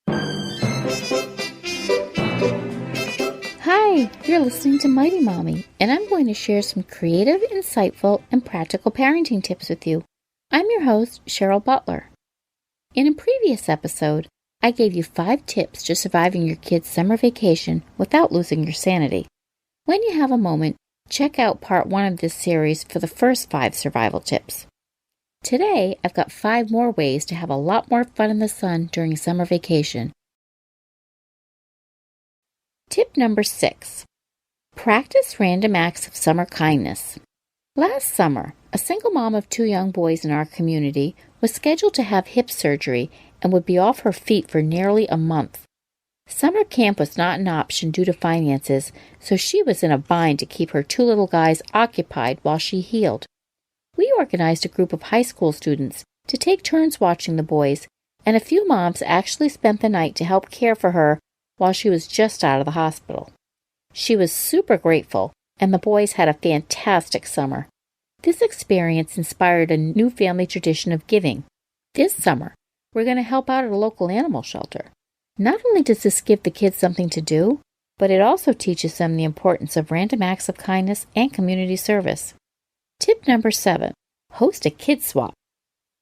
Hi, you're listening to Mighty Mommy, and I'm going to share some creative, insightful, and practical parenting tips with you. I'm your host, Cheryl Butler. In a previous episode, I gave you 5 tips to surviving your kids' summer vacation without losing your sanity. When you have a moment, check out part 1 of this series for the first 5 survival tips. Today, I've got 5 more ways to have a lot more fun in the sun during summer vacation. Tip number 6. Practice random acts of summer kindness. Last summer, a single mom of 2 young boys in our community was scheduled to have hip surgery and would be off her feet for nearly a month. Summer camp was not an option due to finances, so she was in a bind to keep her 2 little guys occupied while she healed. We organized a group of high school students to take turns watching the boys, and a few moms actually spent the night to help care for her while she was just out of the hospital. She was super grateful, and the boys had a fantastic summer. This experience inspired a new family tradition of giving. This summer, we're going to help out at a local animal shelter. Not only does this give the kids something to do, but it also teaches them the importance of random acts of kindness and community service. Tip number 7. Host a kid swap.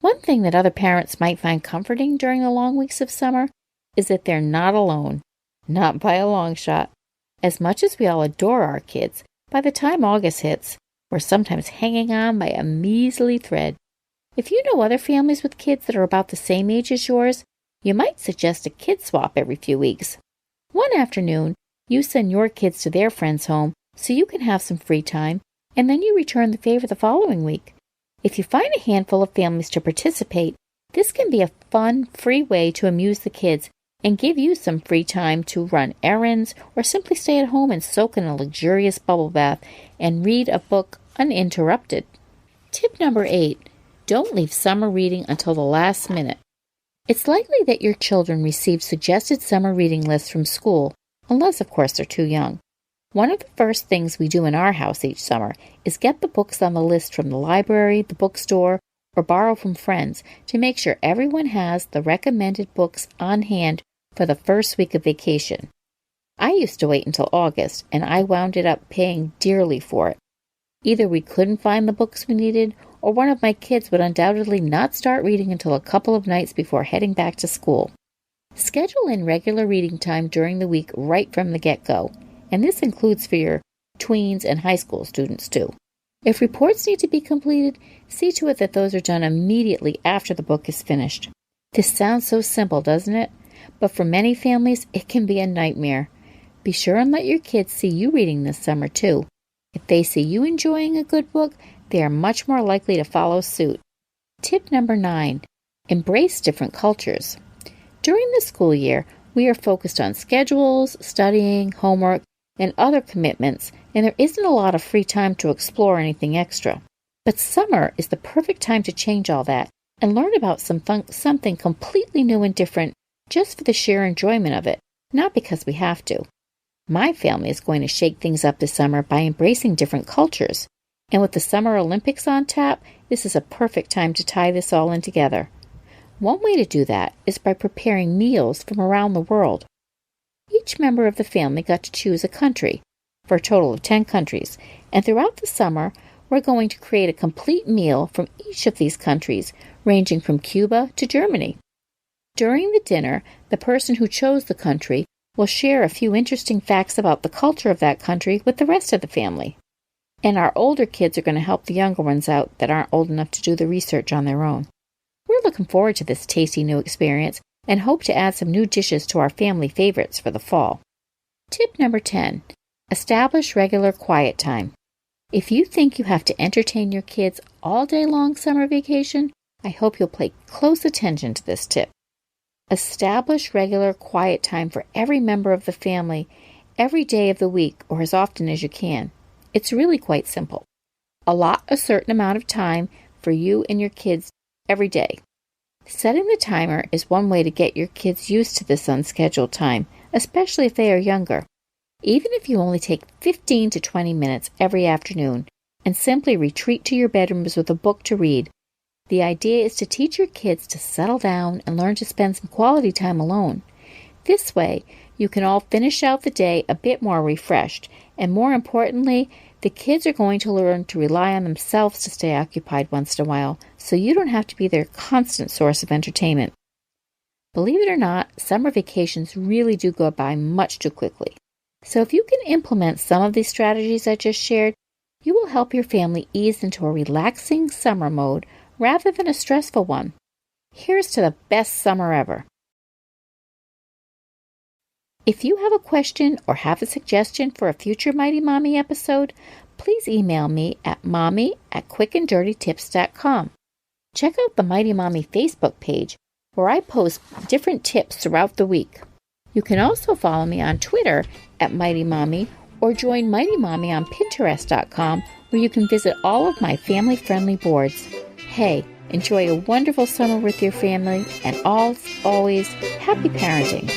One thing that other parents might find comforting during the long weeks of summer is that they're not alone. Not by a long shot. As much as we all adore our kids, by the time August hits, we're sometimes hanging on by a measly thread. If you know other families with kids that are about the same age as yours, you might suggest a kid swap every few weeks. One afternoon, you send your kids to their friend's home so you can have some free time, and then you return the favor the following week. If you find a handful of families to participate, this can be a fun, free way to amuse the kids and give you some free time to run errands or simply stay at home and soak in a luxurious bubble bath and read a book uninterrupted. Tip number 8. Don't leave summer reading until the last minute. It's likely that your children receive suggested summer reading lists from school, unless, of course, they're too young. One of the first things we do in our house each summer is get the books on the list from the library, the bookstore, or borrow from friends to make sure everyone has the recommended books on hand for the first week of vacation. I used to wait until August, and I wound up paying dearly for it. Either we couldn't find the books we needed, or one of my kids would undoubtedly not start reading until a couple of nights before heading back to school. Schedule in regular reading time during the week right from the get-go, and this includes for your tweens and high school students too. If reports need to be completed, see to it that those are done immediately after the book is finished. This sounds so simple, doesn't it? But for many families, it can be a nightmare. Be sure and let your kids see you reading this summer too. If they see you enjoying a good book, they are much more likely to follow suit. Tip number 9. Embrace different cultures. During the school year, we are focused on schedules, studying, homework, and other commitments, and there isn't a lot of free time to explore anything extra. But summer is the perfect time to change all that and learn about something completely new and different just for the sheer enjoyment of it, not because we have to. My family is going to shake things up this summer by embracing different cultures, and with the Summer Olympics on tap, this is a perfect time to tie this all in together. One way to do that is by preparing meals from around the world. Each member of the family got to choose a country, for a total of 10 countries, and throughout the summer, we're going to create a complete meal from each of these countries, ranging from Cuba to Germany. During the dinner, the person who chose the country will share a few interesting facts about the culture of that country with the rest of the family. And our older kids are going to help the younger ones out that aren't old enough to do the research on their own. We're looking forward to this tasty new experience and hope to add some new dishes to our family favorites for the fall. Tip number 10. Establish regular quiet time. If you think you have to entertain your kids all day long summer vacation, I hope you'll pay close attention to this tip. Establish regular quiet time for every member of the family every day of the week or as often as you can. It's really quite simple. Allot a certain amount of time for you and your kids every day. Setting the timer is one way to get your kids used to this unscheduled time, especially if they are younger. Even if you only take 15 to 20 minutes every afternoon and simply retreat to your bedrooms with a book to read, the idea is to teach your kids to settle down and learn to spend some quality time alone. This way, you can all finish out the day a bit more refreshed, and more importantly, the kids are going to learn to rely on themselves to stay occupied once in a while, so you don't have to be their constant source of entertainment. Believe it or not, summer vacations really do go by much too quickly. So if you can implement some of these strategies I just shared, you will help your family ease into a relaxing summer mode rather than a stressful one. Here's to the best summer ever. If you have a question or have a suggestion for a future Mighty Mommy episode, please email me at mommy@quickanddirtytips.com. Check out the Mighty Mommy Facebook page, where I post different tips throughout the week. You can also follow me on Twitter at Mighty Mommy, or join Mighty Mommy on Pinterest.com, where you can visit all of my family-friendly boards. Hey, enjoy a wonderful summer with your family, and always happy parenting.